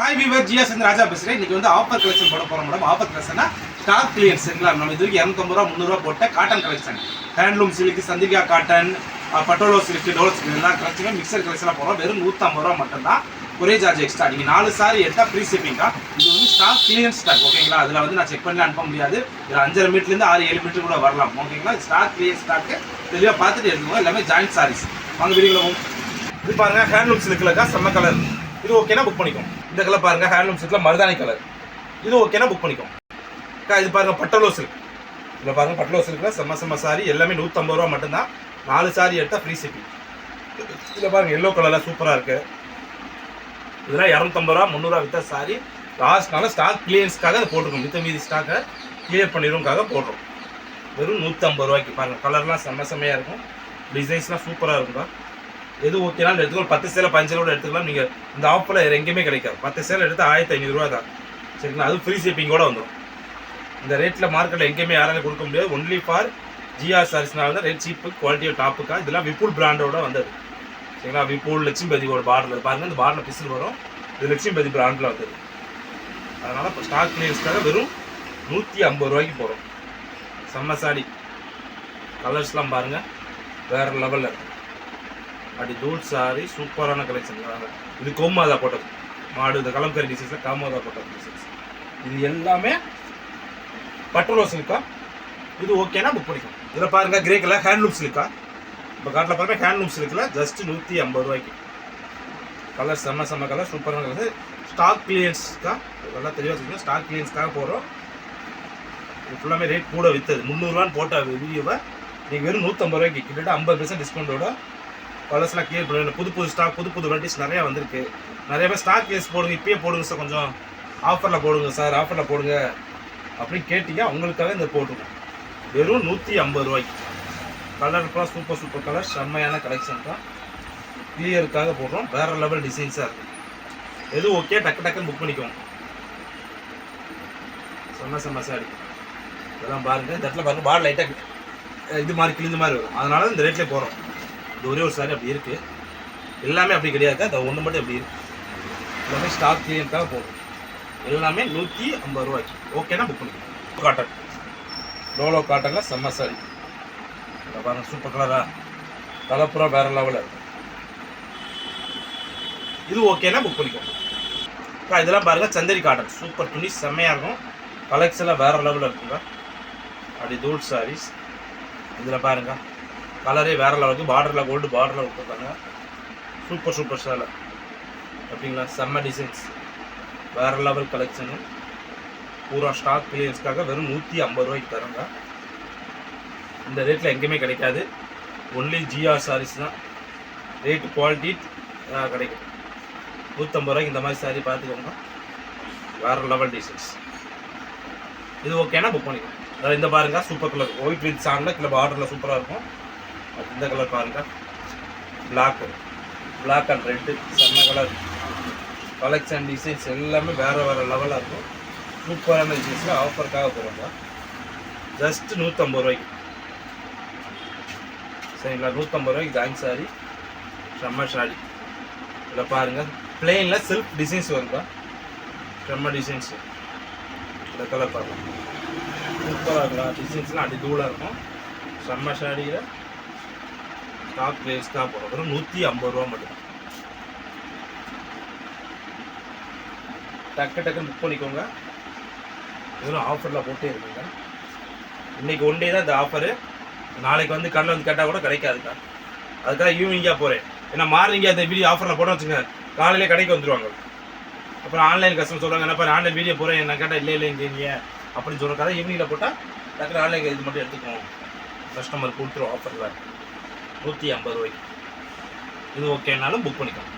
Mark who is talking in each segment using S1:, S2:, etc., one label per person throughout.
S1: Hi viewer GS ராஜா பேசுகிறேன். இன்றைக்கி வந்து ஆஃபர் கலெக்ஷன் போட போகிறோம் மேடம். ஆஃபர் கலெக்ஷனா ஸ்டாக் கிளியன்ஸ் சரிங்களா. நம்ம இது வரைக்கும் 250 ரூபா 300 போட்ட cotton collection, handloom silk, Chandika cotton, Patole silk, toll silk எல்லா கலெக்ஷனும் மிக்சர் கலெக்ஷனாக போகிறோம். வெறும் 150 ரூபா மட்டும்தான். ஒரே சார்ஜ் எக்ஸ்ட்ரா. நீங்கள் 4 சாரி எடுத்தால் ஃப்ரீ ஷிப்பிங்கா. இது வந்து ஸ்டாக் கிளியன்ஸ் ஸ்டாக் ஓகேங்களா. அதில் வந்து நான் செக் பண்ணி அனுப்ப முடியாது. இதில் 5.5 மீட்டர்லேருந்து 6-7 மீட்டர் கூட வரலாம் ஓகேங்களா. ஸ்டாக் கிளியன்ஸ் ஸ்டாக்கு தெளிவாக பார்த்துட்டு எடுத்துக்கோங்க. எல்லாமே ஜாயிண்ட் சாரீஸ். வாங்க வீடியோவில் இது பாருங்கள். ஹேண்ட்லூம் சில்க்லக்கா செம்ம கலர். இது ஓகேனா புக் பண்ணிக்கோம். இந்த கலர் பாருங்க, ஹேண்ட்லூம் சில்க்ல மருதாணி கலர். இது ஓகேனா புக் பண்ணிக்கோம். இது பாருங்க பட்டோலோ சில்க். இதில் பாருங்க பட்டோலோ சில்க்ல செம்ம சாரி. எல்லாமே 150 ரூபா மட்டும்தான். 4 சாரி எடுத்தால் ஃப்ரீ ஷிப்பிங். இதில் பாருங்க எல்லோ கலர்லாம் சூப்பராக இருக்கு. இதெல்லாம் 250 ரூபா 300 ரூபா வித்தா சாரி. லாஸ்ட்னால ஸ்டாக் கிளியன்ஸ்க்காக அதை போட்டிருக்கோம். மித்த மீதி ஸ்டாக்கை கிளியர் பண்ணிடுவோம்காக போடுறோம். வெறும் 150 ரூபாய்க்கு பாருங்க. கலர்லாம் செம்மையாக இருக்கும். டிசைன்ஸ்லாம் சூப்பராக இருக்குங்க. எது ஓகேனாலும் எடுத்துக்கலாம். 10 சேலை 15 கூட எடுத்துக்கலாம். நீங்கள் இந்த ஆஃபரில் எங்கேயுமே கிடைக்காது. 10 சேலை எடுத்து 1500 ரூபா தான் சரிங்களா. அது ஃப்ரீ ஷிப்பிங்கோட வந்துடும். இந்த ரேட்டில் மார்க்கெட்டில் எங்கேயுமே யாராலும் கொடுக்க முடியாது. ஒன்லி ஃபார் ஜிஆர் சாரீஸ்னால தான் ரேட் சீப்பு, குவாலிட்டியோ டாப்புக்கா. இதெல்லாம் விபுல் பிராண்டோட வந்தது சரிங்களா. விபுல் லட்சுமிபதியோட பார்டர் பாருங்கள். இந்த பார்டரில் பிசில் வரும். இது லட்சுமிபதி பிராண்டில் வந்தது. அதனால் இப்போ ஸ்டாக் கிளியர்ஸ்க்காக வெறும் 150 ரூபாய்க்கு போகிறோம். செம்ம சாடி. கலர்ஸ்லாம் பாருங்கள் வேறு லெவலில் இருக்கும். அப்படி தூள் சாரி சூப்பரான கலெக்ஷன். இது கோமாதா போட்டது மாடு. இந்த கலம்கரி டிசைன்ஸில் காமோதா போட்டது டிசைன்ஸ். இது எல்லாமே பட்டோலோ சில்கா. இது ஓகேனா புக் பண்ணிக்கும். இதில் பாருங்க கிரே கலர் ஹேண்ட்லூம் சில்கா. இப்போ காட்டில் பாருங்க ஹேண்ட்லூம் சில்கில் ஜஸ்ட் 150 ரூபாய்க்கு. கலர் செம்ம கலர் சூப்பரான கலர். ஸ்டாக் கிளியன்ஸ்க்காக நல்லா தெளிவாக சொல்லுங்கள். ஸ்டாக் கிளியன்ஸ்க்காக போகிறோம். இது ஃபுல்லாமே ரேட் கூட விற்றது 300 ரூபான்னு போட்ட வீடியோவை நீங்கள் வெறும் 150 ரூபாய்க்கு கிட்டத்தட்ட 50% டிஸ்கவுண்டோட கலர்ஸ்லாம் கிளியர் பண்ணுங்க. புது ஸ்டாக் புது வெரைட்டிஸ் நிறையா வந்திருக்கு. நிறைய பேர் ஸ்டாக் கேஸ் போடுங்க, இப்பயே போடுங்க சார், கொஞ்சம் ஆஃபரில் போடுங்க சார், ஆஃபரில் போடுங்க அப்படின்னு கேட்டீங்க. உங்களுக்காக இந்த போட்டுருங்க. வெறும் 150 ரூபாய்க்கு. கலருக்குலாம் சூப்பர் கலர் செம்மையான கலெக்ஷன் தான். கிளியருக்காக போடுறோம். வேறு லெவல் டிசைன்ஸாக இருக்கும். எது ஓகே டக்குன்னு புக் பண்ணிக்கோங்க. செம்ம சாரி. இதெல்லாம் பாருங்கள். இந்த இடத்துல பாருங்கள் பால் லைட்டாக இது மாதிரி கிழிஞ்ச மாதிரி வரும். அதனால இந்த ரேட்லேயே போகிறோம். இது ஒரே ஒரு சாரி அப்படி இருக்குது. எல்லாமே அப்படி கிடையாது. அது ஒன்று மட்டும் அப்படி இருக்குது. எல்லாமே ஸ்டாக் கிளியருக்காக போகும். எல்லாமே 150 ரூபாய்க்கு ஓகேனா புக் பண்ணிக்கலாம். காட்டன் டோலோ காட்டனில் செம்ம சாரி. பாருங்கள் சூப்பர் கலராக கலப்புறா வேறு லெவலில் இருக்கும். இது ஓகேனா புக் பண்ணிக்கோங்க. இதெல்லாம் பாருங்கள் சந்தேரி காட்டன் சூப்பர் துணி செம்மையாக இருக்கும். கலெக்ஷனில் வேறு லெவலில் இருக்குங்க. அப்படி தூள் சாரீஸ். இதில் பாருங்கள் கலரே வேறு லெவலுக்கு. பார்டரில் கோல்டு பார்டரில் விட்டுருக்காங்க. சூப்பர் சேலை அப்படிங்களா. செம்ம டிசைன்ஸ் வேறு லெவல் கலெக்ஷனு. பூரா ஸ்டாக் கிளியர்ஸ்க்காக வெறும் 150 ரூபாய்க்கு தருங்க. இந்த ரேட்டில் எங்கேயுமே கிடைக்காது. ஒன்லி ஜிஆர் சாரீஸ் தான். ரேட்டு குவாலிட்டி கிடைக்கும். 150 ரூபாய்க்கு இந்த மாதிரி சாரீ பார்த்துக்கோங்க. வேறு லெவல் டிசைன்ஸ். இது ஓகேனா புக் பண்ணிக்கோங்க. அதாவது இந்த பாருங்கள் சூப்பர் கலர் ஒயிட் வித் சாண்டில் கீழே பார்டரில் சூப்பராக இருக்கும். இந்த கலர் பாருங்கள் பிளாக் அண்ட் ரெட்டு செம்ம கலர். கலெக்ஷன் டிசைன்ஸ் எல்லாமே வேறு லெவலாக இருக்கும். சூப்பரான டிசைன்ஸில் ஆஃபருக்காக போகிறாங்க. ஜஸ்ட் 150 ரூபாய்க்கு சரிங்களா. 150 ரூபாய்க்கு ஜாயின் சாரி செம்ம சாரி. இதில் பாருங்கள் பிளெயினில் செல்ஃப் டிசைன்ஸ் வருங்க. செம்ம டிசைன்ஸு. இந்த கலர் பாருங்கள் சூப்பராக இருக்கலாம். டிசைன்ஸ்லாம் அடி தூளாக இருக்கும். செம்ம சாரியில் ஸ்டாக் பிளேஸ்க்காக போகிறோம். வெறும் 150 ரூபா மட்டும். டக்குன்னு புக் பண்ணிக்கோங்க. வெறும் ஆஃபரில் போட்டே இருக்குங்க. இன்றைக்கி ஒன் டே தான் இந்த ஆஃபரு. நாளைக்கு வந்து கடையில் வந்து கேட்டால் கூட கிடைக்காதுக்கா. அதுக்காக ஈவினிங்காக போகிறேன். ஏன்னா மார்னிங்காக இந்த வீடியோ ஆஃபரில் போட வச்சுங்க காலையிலே கடைக்கு வந்துடுவாங்க. அப்புறம் ஆன்லைன் கஸ்டமர் சொல்கிறாங்க என்னப்பா ஆன்லைன் வீடியோ போகிறேன் என்ன கேட்டால் இல்லைங்க அப்படின்னு சொல்கிறக்காக ஈவினிங்கில் போட்டால் டக்குனு ஆன்லைன் இது மட்டும் எடுத்துக்குவோம். கஸ்டமர் கொடுத்துருவோம் ஆஃபரில் 150 ரூபாய்க்கு. இது ஓகேனாலும் புக் பண்ணிக்கலாம்.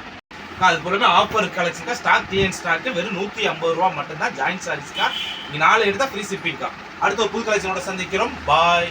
S1: அது போலவே ஆஃபர் கலெக்ஷனுக்கா ஸ்டாக் கிளியன்ஸ் ஸ்டாக்கு வெறும் 150 ரூபா மட்டும்தான். ஜாயின்ட் சாரீஸ்க்கா நீங்கள் 4 எடுத்தால் ஃப்ரீ ஷிப்பிங்க்கா. அடுத்த ஒரு புது கலெக்ஷனோட சந்திக்கிறோம். பாய்.